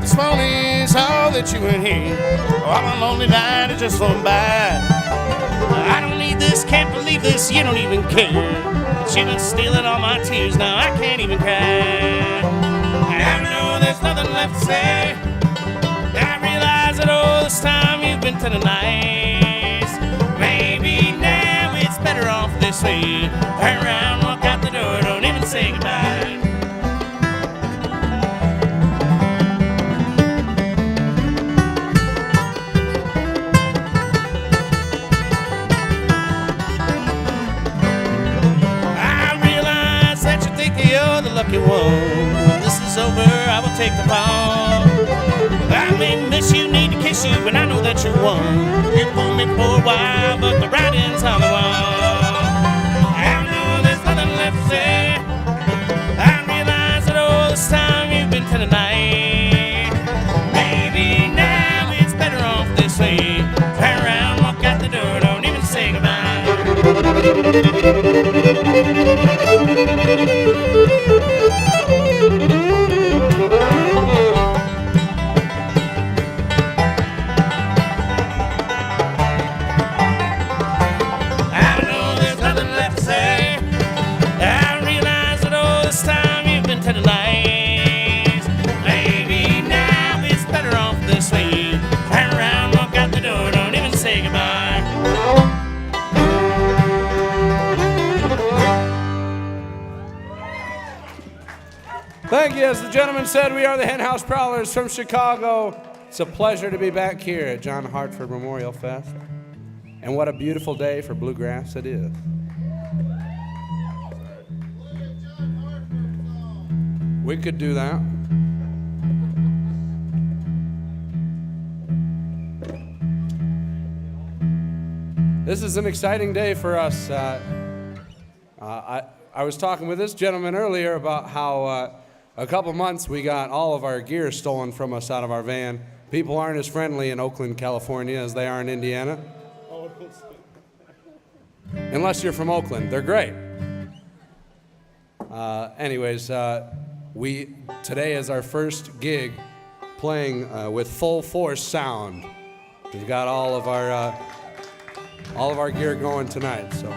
up this morning, saw that you weren't here. Oh, my lonely night is just flown by. I don't need this, can't believe this, you don't even care. You've been stealing all my tears, now I can't even cry. I know there's nothing left to say. I realize that all this time you've been telling lies. Maybe now it's better off this way. Turn around, walk out the door, don't even say goodbye. You're the lucky one. When this is over, I will take the fall. I may miss you, need to kiss you, but I know that you're one. You fooled me for a while, but the writing's on the wall. I know there's nothing left to say. I realize that all this time you've been telling lies. Maybe now it's better off this way. Turn around, walk out the door, don't even say goodbye. Thank you. As the gentleman said, we are the Henhouse Prowlers from Chicago. It's a pleasure to be back here at John Hartford Memorial Fest. And what a beautiful day for bluegrass it is. We could do that. This is an exciting day for us. I was talking with this gentleman earlier about how a couple months we got all of our gear stolen from us out of our van. People aren't as friendly in Oakland, California as they are in Indiana. Unless you're from Oakland, they're great. Today is our first gig playing with full force sound. We've got all of our gear going tonight, so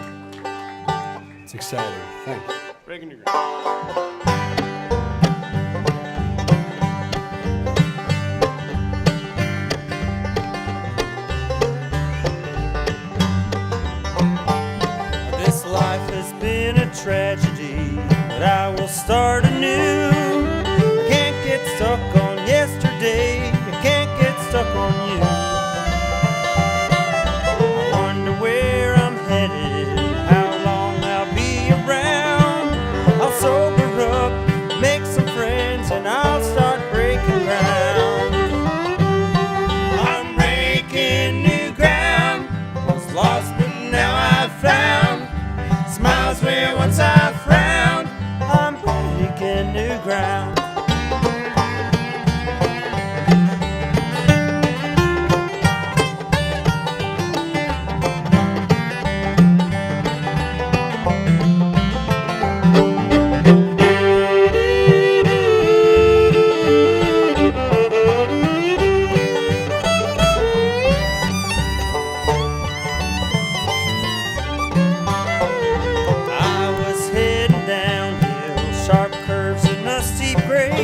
it's exciting. Thanks. Breaking your ground. Life has been a tragedy, but I will start anew. I can't get stuck on yesterday, I can't get stuck on you. I wonder where I'm headed, how long I'll be around. I'll sober up, make some friends, and I'll start breaking ground. I'm breaking new ground, was lost but now I've found. Smiles where once I frowned, I'm breaking new ground. Sharp curves and a steep grade.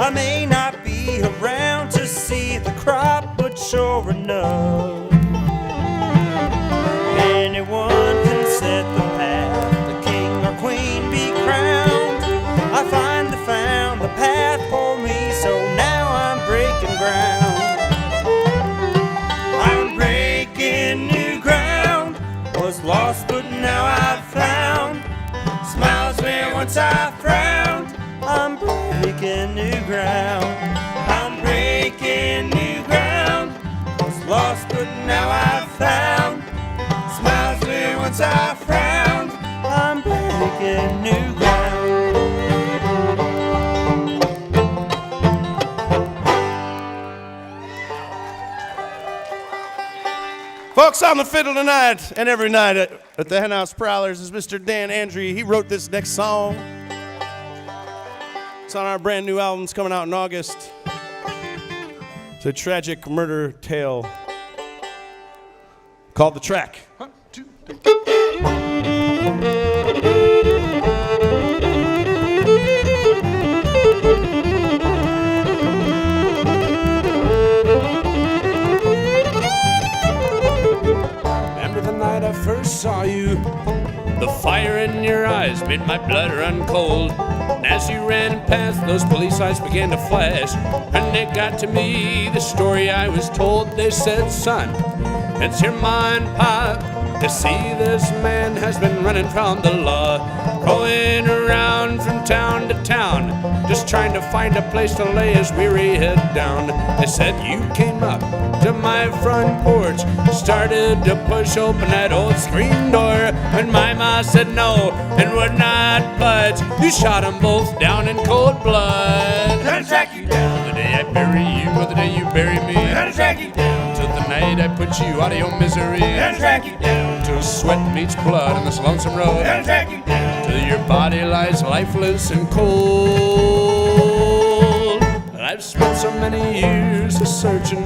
I may not be around to see the crop, but sure enough, anyone can set the path, the king or queen be crowned. I finally found the path for me, so now I'm breaking ground. I'm breaking new ground, was lost but now I've found. Smiles where once I frowned, I'm breaking new ground. I'm breaking new ground, was lost but now I've found. Smiles where once I frowned, I'm breaking new ground. Folks, on the fiddle tonight and every night at the Henhouse Prowlers is Mr. Dan Andry. He wrote this next song. It's on our brand new album. It's coming out in August. It's a tragic murder tale called The Track. 1, 2, 3. Remember the night I first saw you? The fire in your eyes made my blood run cold. And as you ran past, those police lights began to flash. And it got to me, the story I was told. They said, son, it's your ma and pa. To see this man has been running from the law, going around from town to town, just trying to find a place to lay his weary head down. They said you came up to my front porch, started to push open that old screen door, and my ma said no and would not budge. You shot them both down in cold blood. Gonna track you down The day I bury you, or the day you bury me, Gonna track you down till the night I put you out of your misery, Gonna track you down till sweat meets blood on this lonesome road, Gonna track you down till your body lies lifeless and cold. And I've spent so many years a searching,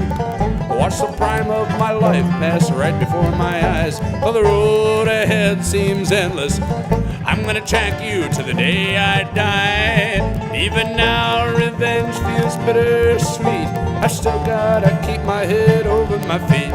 watched the prime of my life pass right before my eyes. Well, the road ahead seems endless. I'm gonna track you to the day I die. Even now revenge feels bittersweet. I still gotta keep my head over my feet.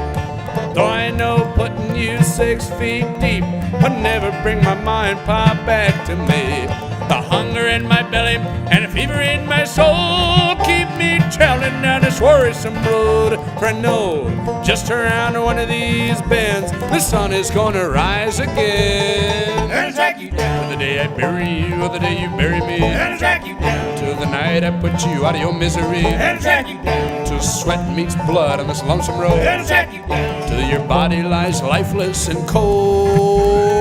Though I know putting you 6 feet deep would never bring my ma and pa back to me. The hunger in my belly and a fever in my soul keep me traveling down this worrisome road. For I know just around one of these bends the sun is gonna rise again. Gonna track you down The day I bury you, or the day you bury me, Gonna track you down till the night I put you out of your misery, Gonna track you down till sweat meets blood on this lonesome road, Gonna track you down till your body lies lifeless and cold.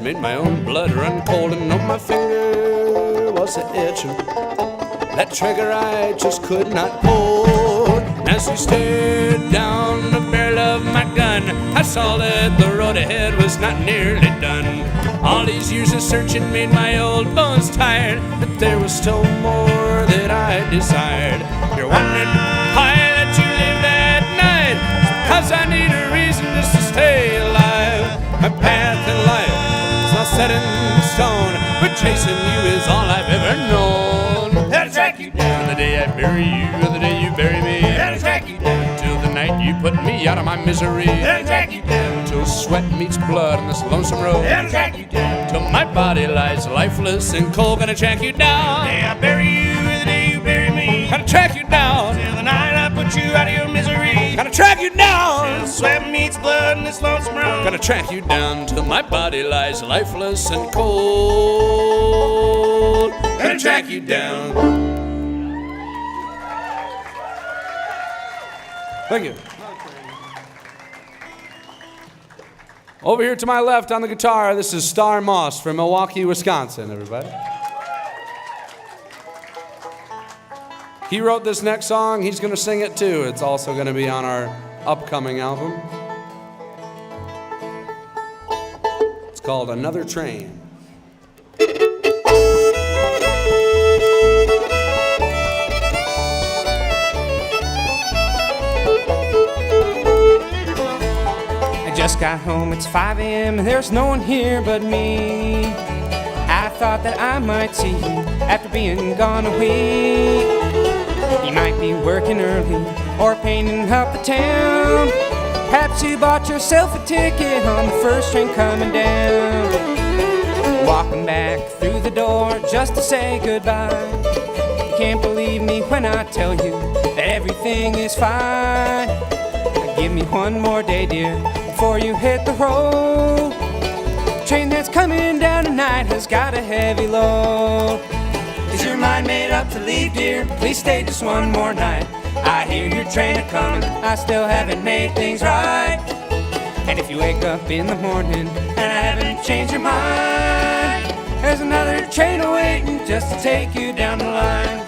Made my own blood run cold, and on my finger was an itching. That trigger I just could not pull. And as we stared down the barrel of my gun, I saw that the road ahead was not nearly done. All these years of searching made my old bones tired, but there was still more that I desired. You're wondering why I let you live that night? 'Cause I need a reason just to stay alive. My path in life set in stone, but chasing you is all I've ever known. Gonna track you down The day I bury you, or the day you bury me, Gonna track you down till the night you put me out of my misery, Gonna track you down till sweat meets blood on this lonesome road, Gonna track you down till my body lies lifeless and cold. Gonna track you down. The day I bury you, the day you bury me, Gonna track you down till the night I put track you down. Till sweat meets blood in this lonesome road. Gonna track you down till my body lies lifeless and cold. Gonna track you down. Thank you. Over here to my left on the guitar, this is Star Moss from Milwaukee, Wisconsin, everybody. He wrote this next song. He's going to sing it too. It's also going to be on our upcoming album. It's called Another Train. Just got home, it's 5 a.m. and there's no one here but me. I thought that I might see you after being gone a week. You might be working early or painting up the town. Perhaps you bought yourself a ticket on the first train coming down. Walking back through the door just to say goodbye. You can't believe me when I tell you that everything is fine. Give me one more day, dear, before you hit the road. The train that's coming down tonight has got a heavy load. Is your mind made up to leave, dear? Please stay just one more night. I hear your train a-coming, I still haven't made things right. And if you wake up in the morning and I haven't changed your mind, there's another train awaiting just to take you down the line.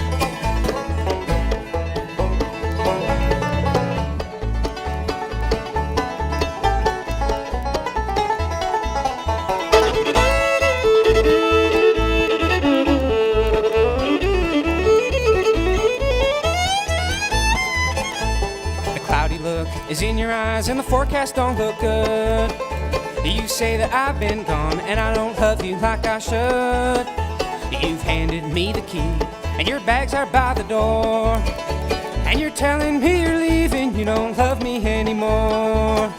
Is in your eyes and the forecast don't look good. You say that I've been gone and I don't love you like I should. You've handed me the key and your bags are by the door. And you're telling me you're leaving, you don't love me anymore.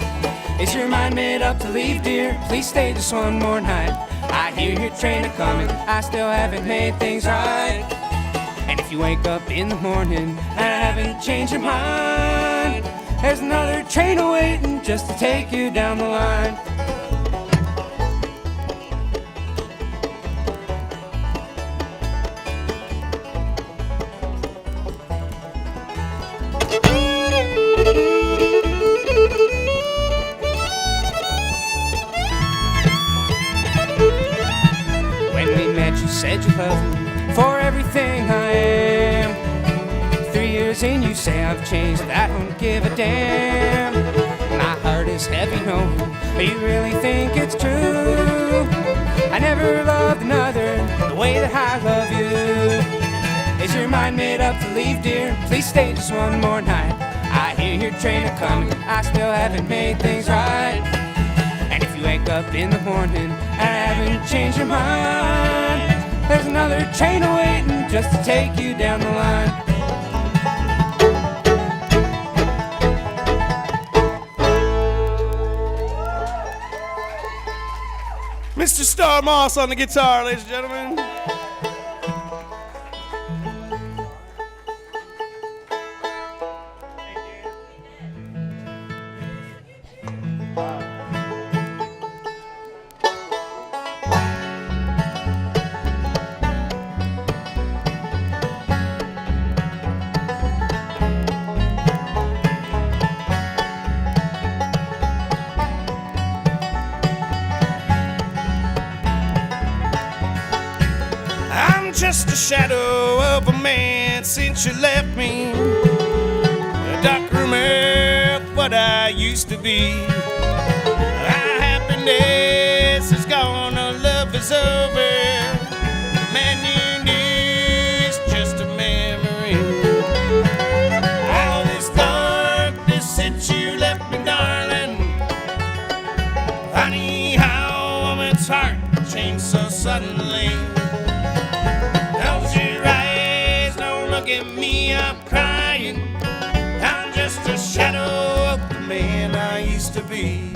Is your mind made up to leave, dear? Please stay just one more night. I hear your train a-coming, I still haven't made things right. And if you wake up in the morning and I haven't changed your mind, there's another train awaiting just to take you down the line. When we met, you said you loved me for everything I am. 3 years in, you say I've changed, I don't give a damn. My heart is heavy knowing, but you really think it's true. I never loved another the way that I love you. Is your mind made up to leave, dear? Please stay just one more night. I hear your train a-coming, I still haven't made things right. And if you wake up in the morning and I haven't changed your mind, there's another train awaiting just to take you down the line. Mr. Star Moss on the guitar, ladies and gentlemen. Just a shadow of a man since you left me. A dark rumor of what I used to be. Our happiness is gone, our love is over. The man you knew is just a memory. All this darkness since you left me, darling. Funny how a woman's heart changed so suddenly. Look at me, I'm crying. I'm just a shadow of the man I used to be.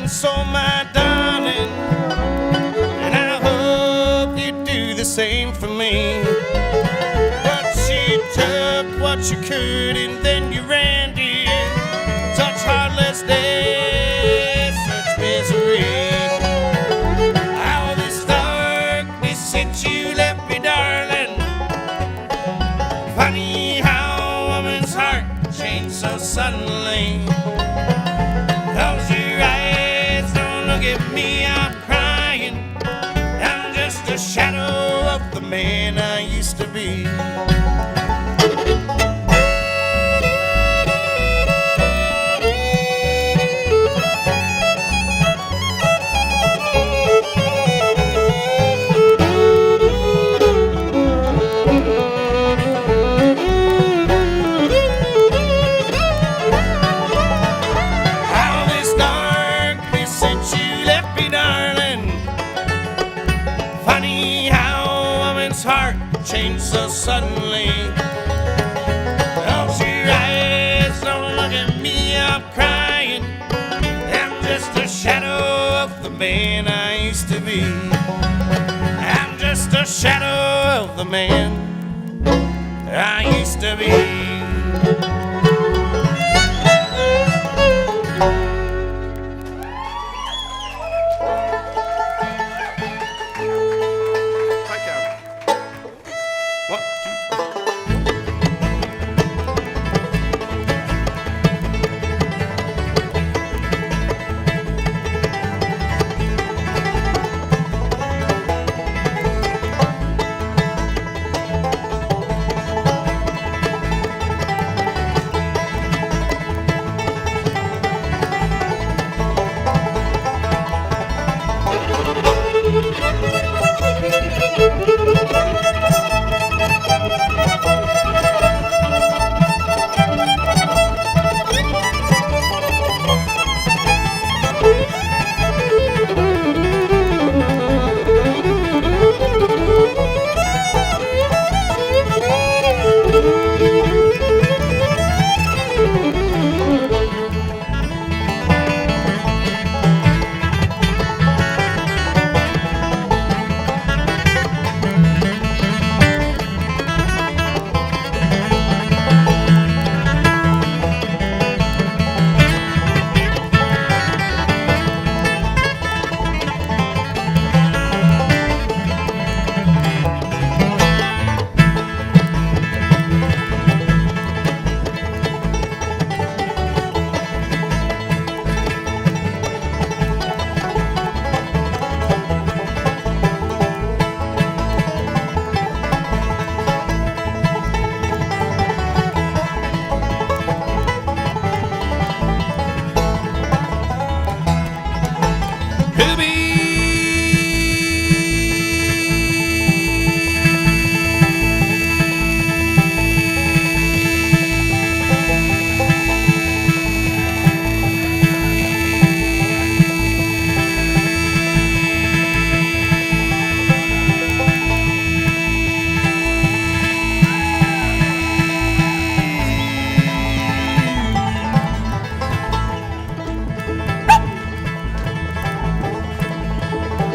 so, my darling, and I hope you do the same for me. But you took what you could and then you ran, dear. Such heartless days, such misery. How this darkness since you left me, darling. Funny how a woman's heart changed so suddenly. Close your eyes, don't look at me, I'm crying. I'm just a shadow of the man I used to be. Changed so suddenly. Close your eyes, don't look at me, I'm crying. I'm just a shadow of the man I used to be. I'm just a shadow of the man I used to be.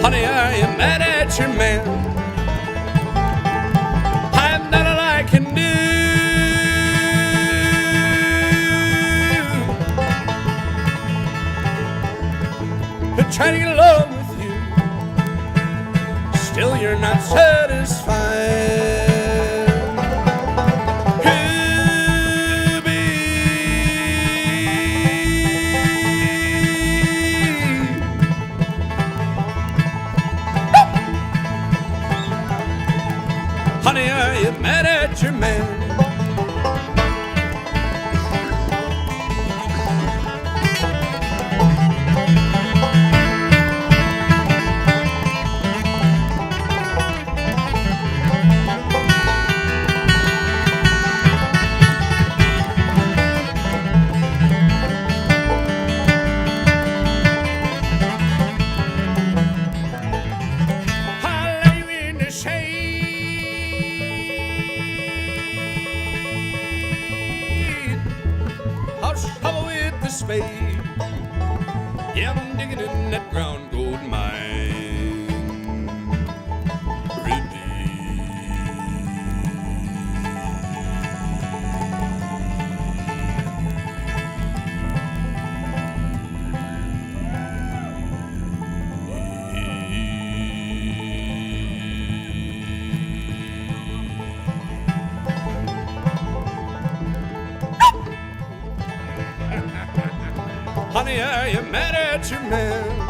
Honey, I am mad at your man. I've done all I can do. To try to get along with you. Still you're not satisfied. Honey, I am mad at your man. digging in that ground gold mine. Honey, are you mad at your man?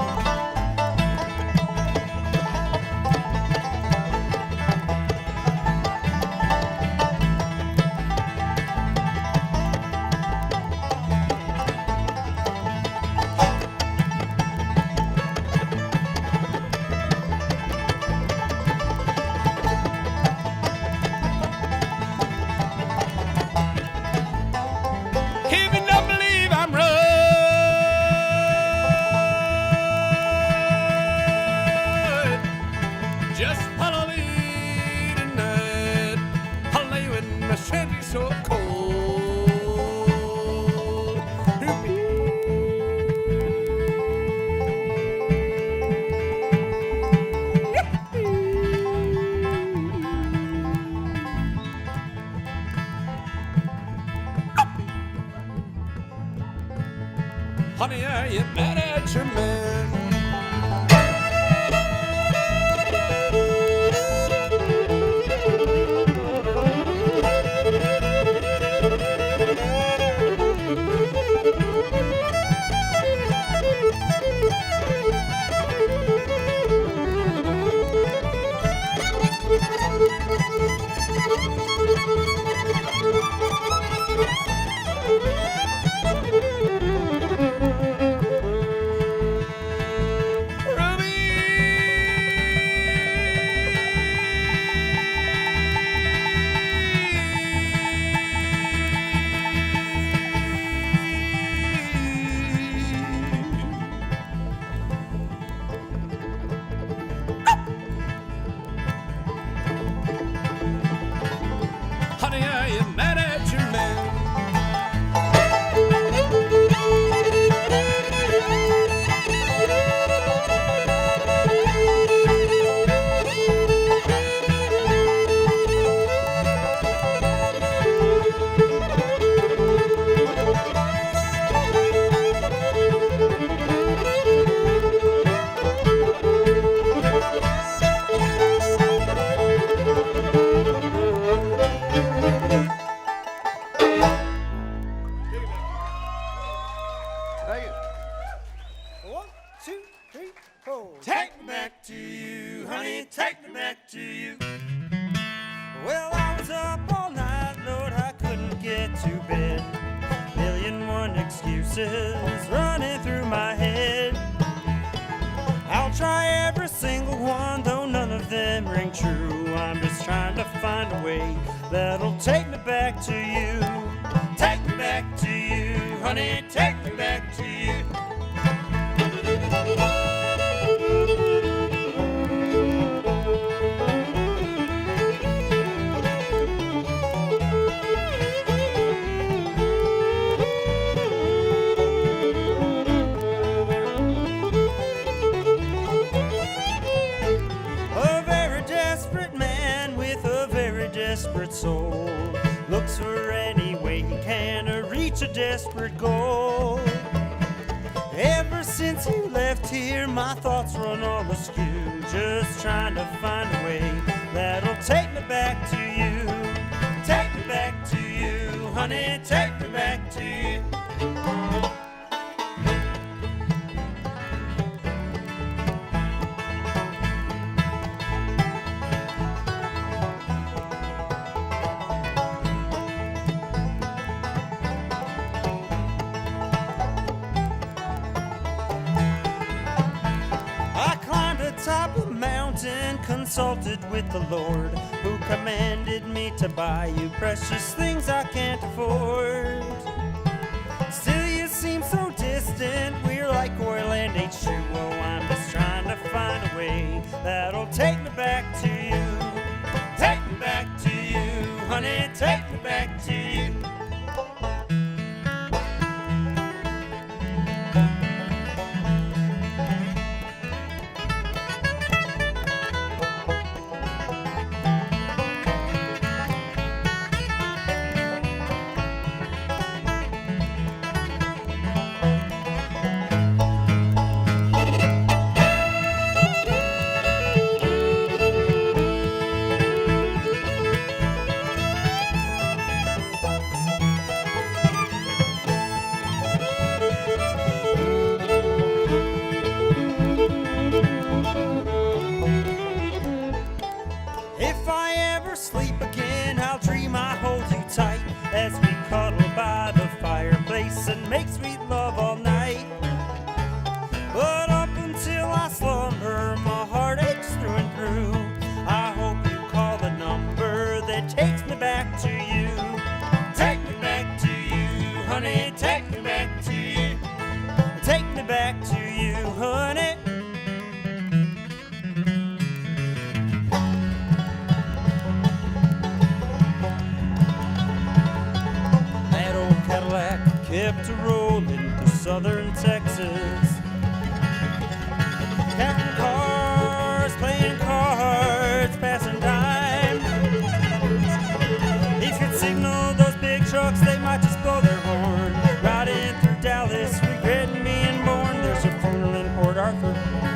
Kevin, don't believe I'm right. Just follow me tonight. I'll lay you in my shanty so cold. Honey, are you mad at your man? Honey, are you mad at your man? One, two, three, four. Take me back to you, honey, take me back to you. Well, I was up all night, Lord, I couldn't get to bed. 1,000,001 excuses running through my head. I'll try every single one, though none of them ring true. I'm just trying to find a way that'll take me back to you. Take me back to you, honey, take me back to you. A very desperate man with a very desperate soul looks for any way he can to reach a desperate goal. Ever since you left here, my thoughts run all askew, just trying to find a way that'll take me back to you. Take me back to you, honey, take me back to you. I climbed atop a mountain, consulted with the Lord, who commanded me to buy you precious things I can't afford. Still you seem so distant, we're like oil and H2O. I'm just trying to find a way that'll take me back to you. Take me back to you, honey, take me back to you.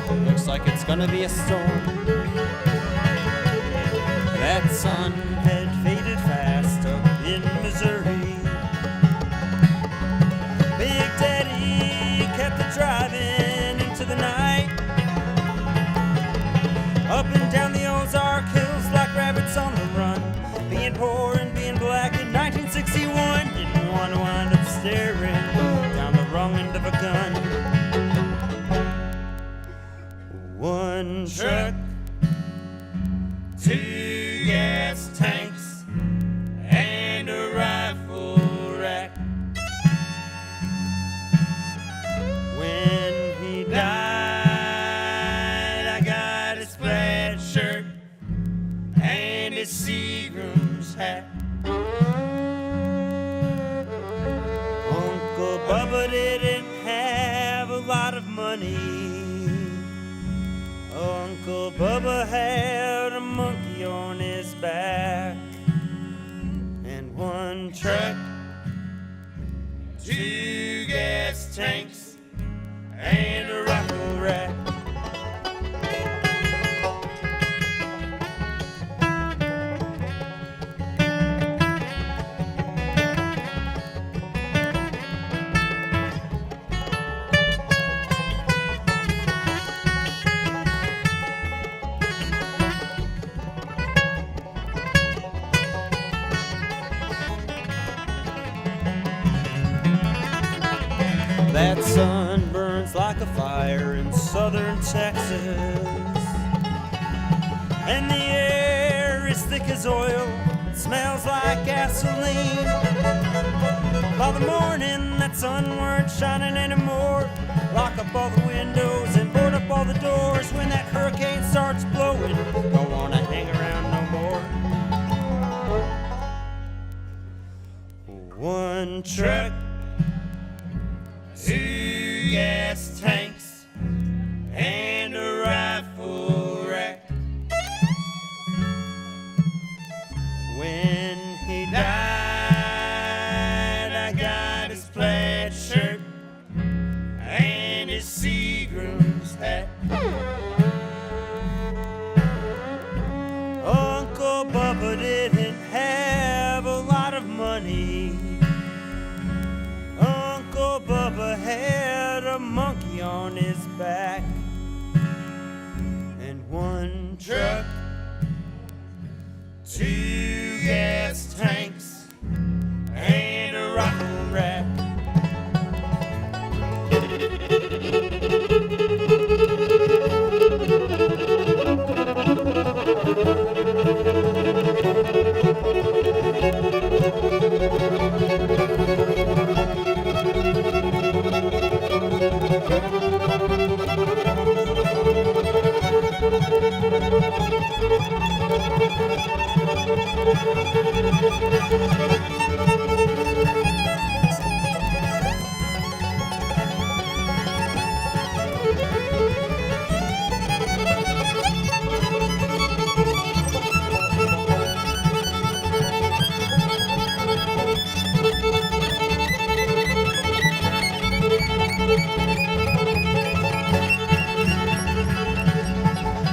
Looks like it's gonna be a storm. That sun had faded fast up in Missouri. Big Daddy kept it driving into the night. Up and down the Ozark Hills like rabbits on the run. Being poor and being black in 1961. Didn't want to wind up staring down the wrong end of a gun. One truck, Two gas tanks and a rifle rack. when he died, I got his plaid shirt and his Seagram's hat. Uncle Bubba didn't have a lot of money. Uncle Bubba had a monkey on his back and one truck, Two gas tanks and a rifle rack. That sun burns like a fire in southern Texas, and the air is thick as oil, it smells like gasoline. By the morning, that sun weren't shining anymore. Lock up all the windows and board up all the doors. When that hurricane starts blowing, don't wanna hang around no more. One truck, Two gas tanks and a rifle rack. when he Died, I got his plaid shirt and his Seagram's hat. Uncle Bubba didn't have a lot of money. Uncle Bubba had a monkey on his back and one truck, Two gas tanks and a rifle rack.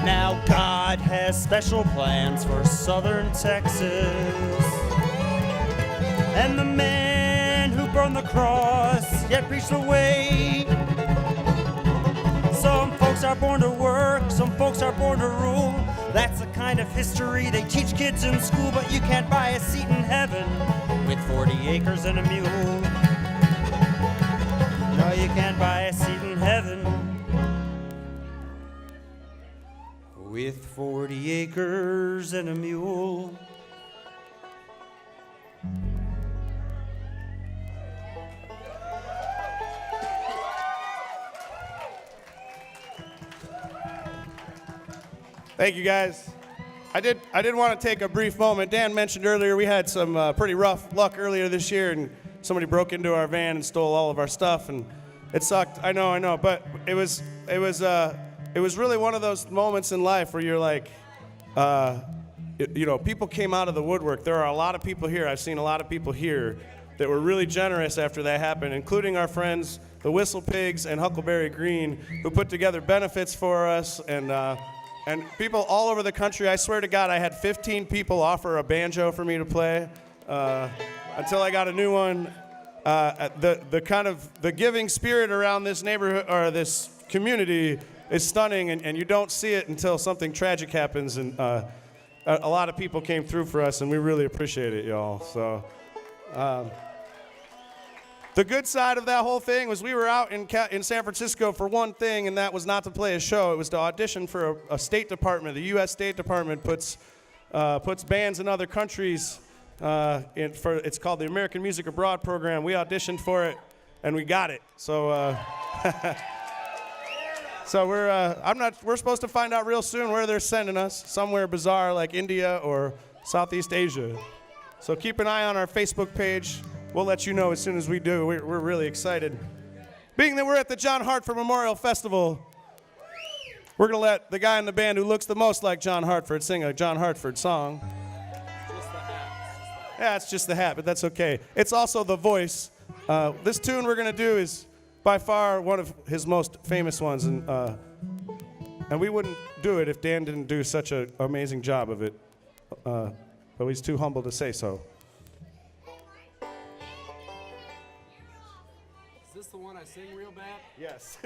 Now God has special plans for southern Texas, and the men who burn the cross yet preach the way. Some folks are born to work, some folks are born to rule. That's the kind of history they teach kids in school, but you can't buy a seat in heaven with 40 acres and a mule. No, you can't buy a seat in heaven with 40 acres and a mule. Thank you, guys. I did want to take a brief moment. Dan mentioned earlier we had some pretty rough luck earlier this year, and somebody broke into our van and stole all of our stuff, and it sucked. I know, but it was really one of those moments in life where you're like, people came out of the woodwork. There are a lot of people here. I've seen a lot of people here that were really generous after that happened, including our friends, the Whistle Pigs and Huckleberry Green, who put together benefits for us, and people all over the country. I swear to God, I had 15 people offer a banjo for me to play until I got a new one. The giving spirit around this neighborhood or this community is stunning, and you don't see it until something tragic happens. And a lot of people came through for us, and we really appreciate it, y'all. So. The good side of that whole thing was we were out in San Francisco for one thing, and that was not to play a show. It was to audition for a State Department. The U.S. State Department puts bands in other countries. It's called the American Music Abroad program. We auditioned for it, and we got it. So, so we're supposed to find out real soon where they're sending us. Somewhere bizarre like India or Southeast Asia. So keep an eye on our Facebook page. We'll let you know as soon as we do. We're really excited. Being that we're at the John Hartford Memorial Festival, we're going to let the guy in the band who looks the most like John Hartford sing a John Hartford song. Just the hat. Yeah, it's just the hat, but that's okay. It's also the voice. This tune we're going to do is by far one of his most famous ones, and we wouldn't do it if Dan didn't do such an amazing job of it. But he's too humble to say so. Is this the one I sing real bad? Yes.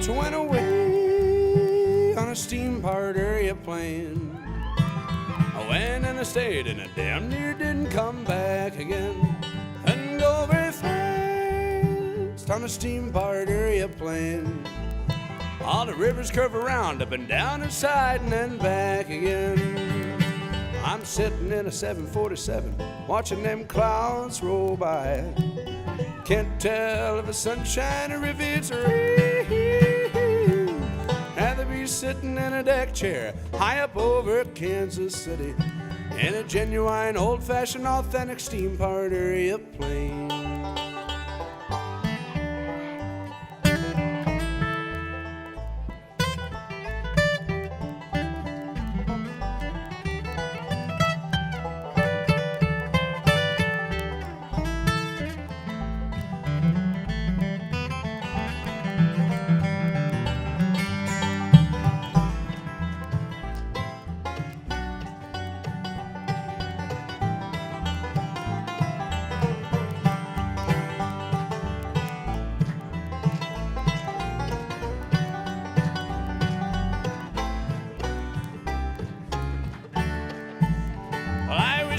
Went away on a steam-powered airplane. I went and I stayed and I damn near didn't come back again. And go very fast on a steam-powered airplane. All the rivers curve around, up and down and side and then back again. I'm sitting in a 747, watching them clouds roll by. Can't tell if it's sunshine or if it's rain. Rather be sitting in a deck chair high up over Kansas City in a genuine, old-fashioned, authentic steam-powered airplane.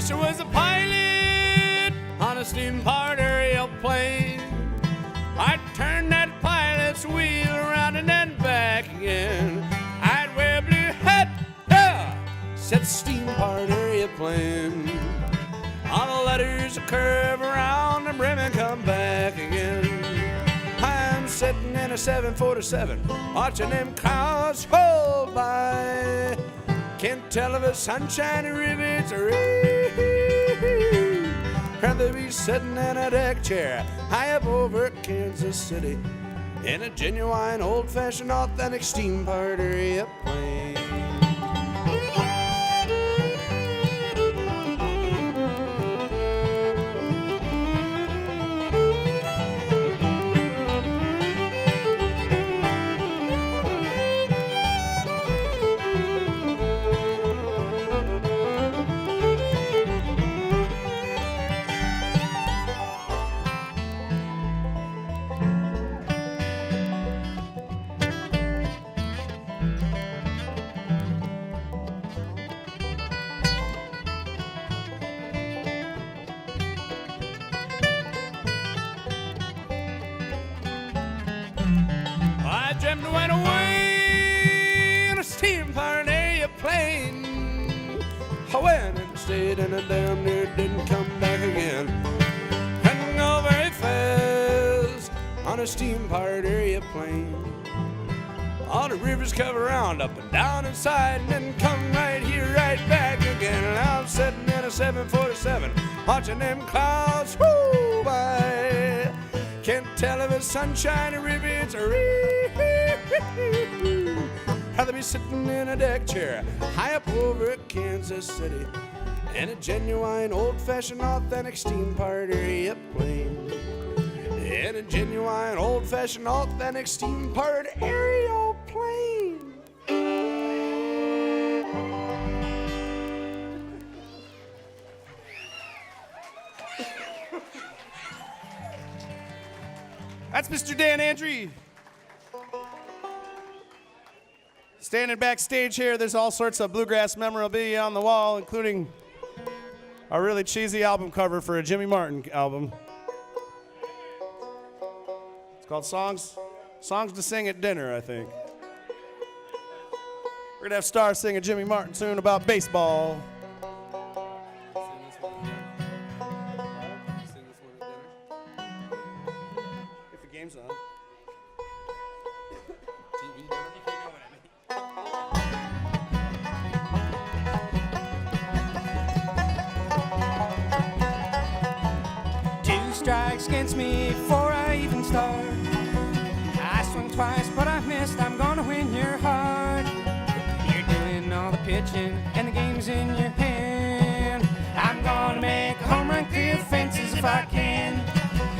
There was a pilot on a steam-powered airplane. I'd turn that pilot's wheel around and then back again. I'd wear a blue hat, said steam-powered airplane. All the letters would curve around and brim and come back again. I'm sitting in a 747, watching them clouds roll by. Can't tell if it's sunshine or if it's rain. Rather be sitting in a deck chair high up over Kansas City in a genuine, old-fashioned, authentic steam-powered airplane. and went away in a steam pirate airplane. I went and stayed and I damn near didn't come back again. Hadn't go very fast on a steam pirate airplane. All the rivers cover around, up and down inside, and then come right here, right back again. And I'm sitting in a 747, watching them clouds whoo by. Can't tell if it's sunshine or if it's rain. Rather be sitting in a deck chair, high up over Kansas City, in a genuine, old-fashioned, authentic steam pirate airplane. In a genuine, old-fashioned, authentic steam pirate aeroplane. That's Mr. Dan Andrew. Standing backstage here, there's all sorts of bluegrass memorabilia on the wall, including a really cheesy album cover for a Jimmy Martin album. It's called Songs to Sing at Dinner, I think. We're gonna have Star sing a Jimmy Martin tune about baseball. If the game's on. Strikes against me before I even start. I swung twice, but I missed. I'm gonna win your heart. You're doing all the pitching, and the game's in your hand. I'm gonna make a home run, clear fences if I can.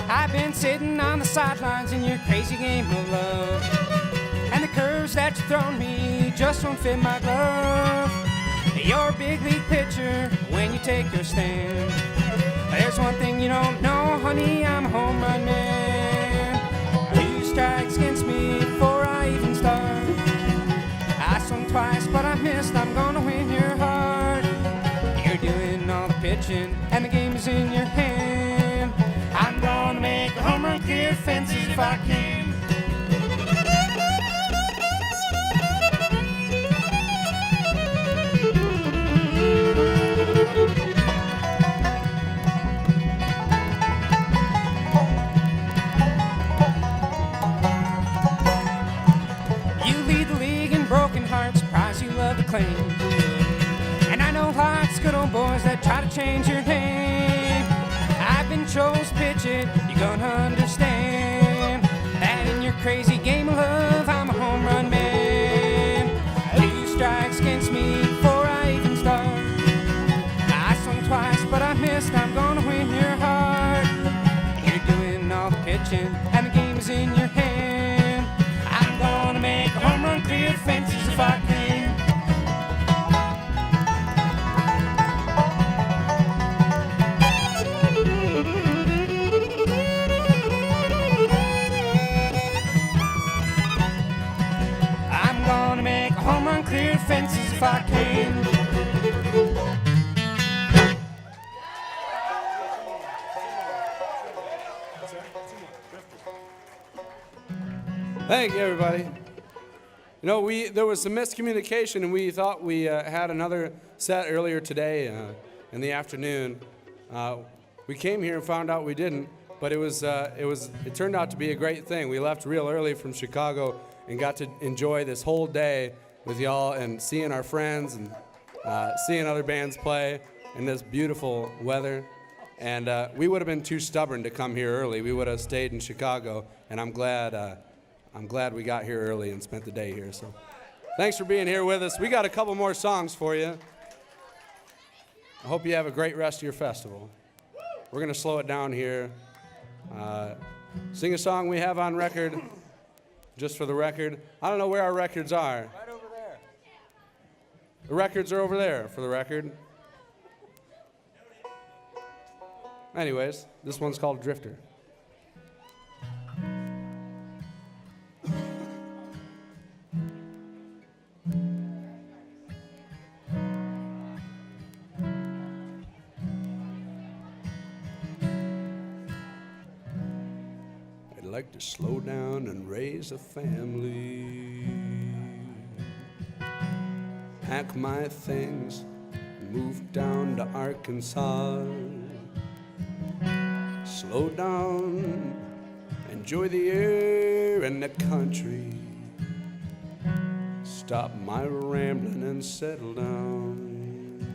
I've been sitting on the sidelines in your crazy game of love, and the curves that you've thrown me just won't fit my glove. You're a big league pitcher when you take your stand. There's one thing you don't know, honey, I'm a home run man. 2 strikes against me before I even start. I swung twice, but I missed. I'm gonna win your heart. You're doing all the pitching, and the game is in your hand. I'm gonna make a home run, clear fences if I can. Claim. And I know lots of good old boys that try to change your name. I've been chose to pitch it, you're gonna understand that in your crazy game of love, I'm a home run man. 2 strikes against me before I even start. I swung twice, but I missed. I'm gonna win your heart. You're doing all the pitching, and the game is in your hand. I'm gonna make a home run, clear fences if I can. Clear fences if I can. Thank you, everybody. You know, there was some miscommunication, and we thought we had another set earlier today in the afternoon. We came here and found out we didn't, but it turned out to be a great thing. We left real early from Chicago and got to enjoy this whole day with y'all and seeing our friends and seeing other bands play in this beautiful weather. And we would have been too stubborn to come here early. We would have stayed in Chicago, and I'm glad we got here early and spent the day here. So thanks for being here with us. We got a couple more songs for you. I hope you have a great rest of your festival. We're going to slow it down here. Sing a song we have on record, just for the record. I don't know where our records are. Right over there. The records are over there, for the record. Anyways, this one's called Drifter. like to slow down and raise a family. Pack my things and move down to Arkansas. Slow down, enjoy the air and the country. Stop my rambling and settle down.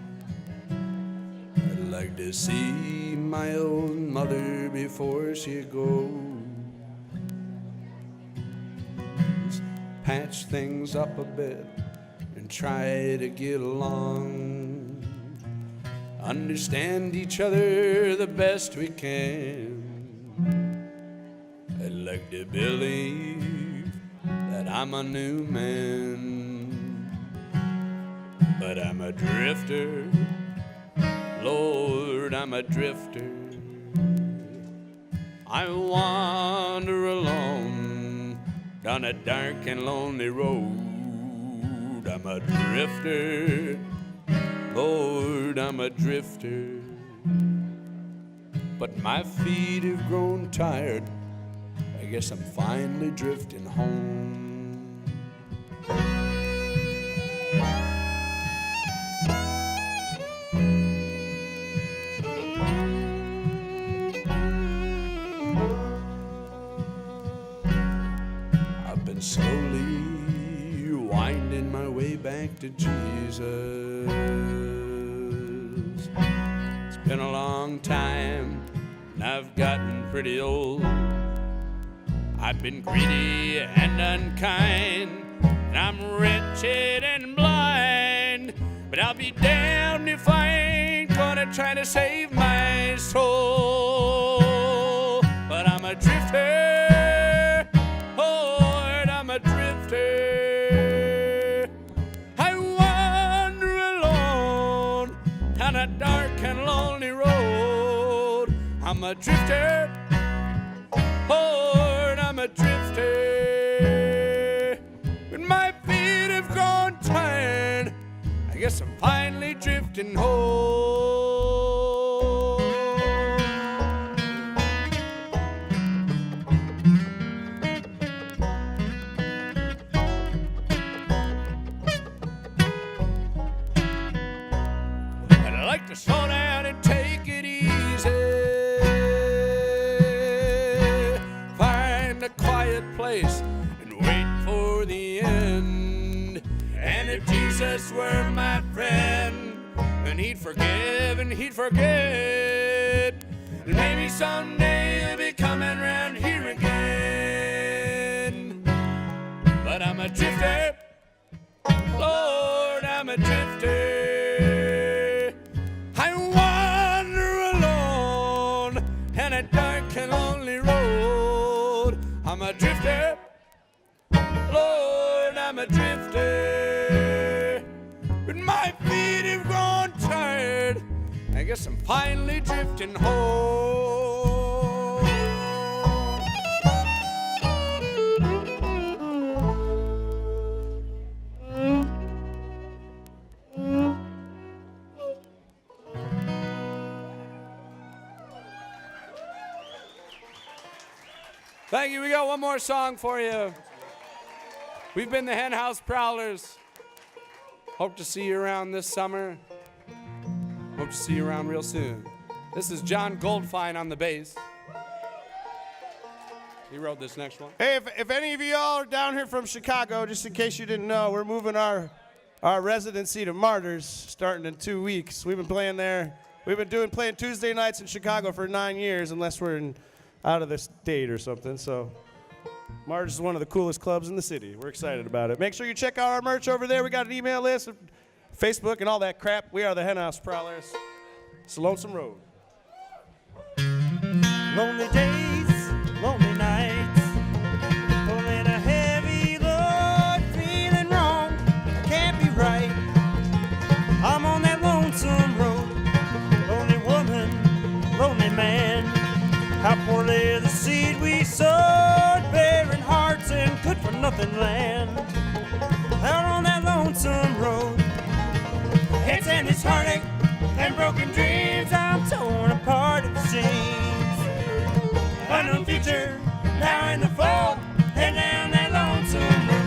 I'd like to see my old mother before she goes. Patch things up a bit and try to get along. Understand each other the best we can. I'd like to believe that I'm a new man, but I'm a drifter. Lord, I'm a drifter. I wander alone down a dark and lonely road. I'm a drifter. Lord, I'm a drifter. But my feet have grown tired. I guess I'm finally drifting home. I've been slowly winding my way back to Jesus. It's been a long time, and I've gotten pretty old. I've been greedy and unkind, and I'm wretched and blind. But I'll be damned if I ain't gonna try to save my soul. But I'm a drifter, Lord, I'm a drifter. I wander alone down a dark and lonely road. I'm a drifter, Lord, I'm a drifter. When my feet have gone tired, I guess I'm finally drifting home. I'd like to slow down and take it easy. Find a quiet place and wait for the end. And if Jesus were my friend, then he'd forgive and he'd forget. And maybe someday he'll be coming round here again. But I'm a drifter, Lord, I'm a drifter. I wander alone down a dark and lonely road. I'm a drifter, Lord, I'm a drifter. When my feet have grown tired, I guess I'm finally drifting home. Thank you. We got one more song for you. We've been the Hen House Prowlers. Hope to see you around this summer. Hope to see you around real soon. This is John Goldfine on the bass. He wrote this next one. Hey, if any of y'all are down here from Chicago, just in case you didn't know, we're moving our residency to Martyrs starting in 2 weeks. We've been playing there. We've been playing Tuesday nights in Chicago for 9 years, unless we're out of the state or something. So Martyrs is one of the coolest clubs in the city. We're excited about it. Make sure you check out our merch over there. We got an email list, Facebook, and all that crap. We are the Hen House Prowlers. It's a lonesome road. Lonely days, lonely nights, pulling a heavy load, feeling wrong, can't be right. I'm on that lonesome road, lonely woman, lonely man. How poorly the seed we sowed, barren hearts and good for nothing land. Out on that lonesome road, it's endless heartache and broken dreams. I'm torn apart at the seams. Unknown future, now in the fall, head down that lonesome road.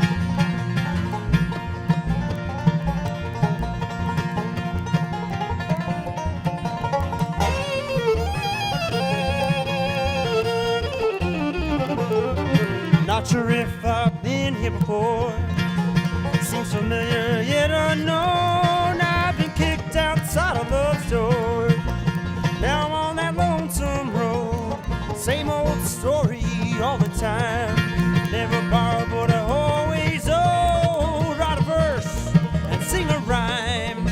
Not sure if I've been here before. Seems familiar yet unknown. I've been kicked outside of love's door. Now I'm on that lonesome road. Same old story all the time. Never borrow, but I always owe. Write a verse and sing a rhyme.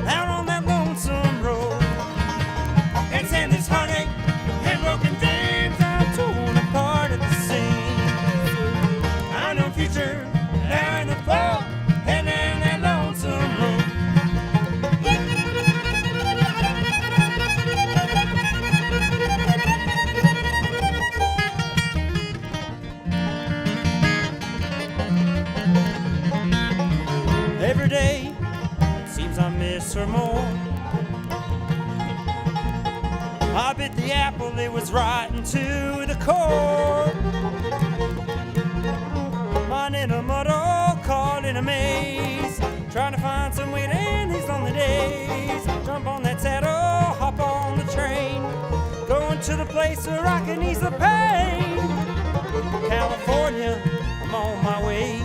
Out on that lonesome road. It's in this heartache and broken dreams. I'm torn apart at the seams. I know future now in the fall, and down that lonesome road. Every day, it seems I miss her more. I bit the apple, it was rotten to the core. Mine in a muddle, caught in a maze, trying to find some way to end these lonely days. Jump on that saddle, hop on the train, going to the place where I can ease the pain. California, I'm on my way,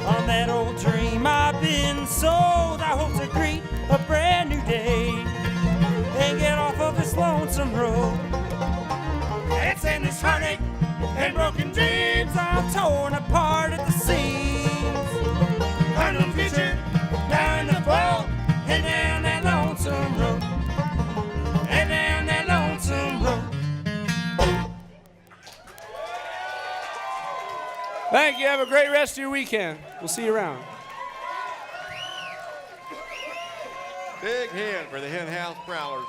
on that old dream I've been sold. I hope to greet a brand new day and get off of this lonesome road. It's in this heartache and broken dreams, I'm torn apart at the seams. I know the future now in the fall, and down that lonesome road, and down that lonesome road. Thank you. Have a great rest of your weekend. We'll see you around. Big hand for the Hen House Prowlers.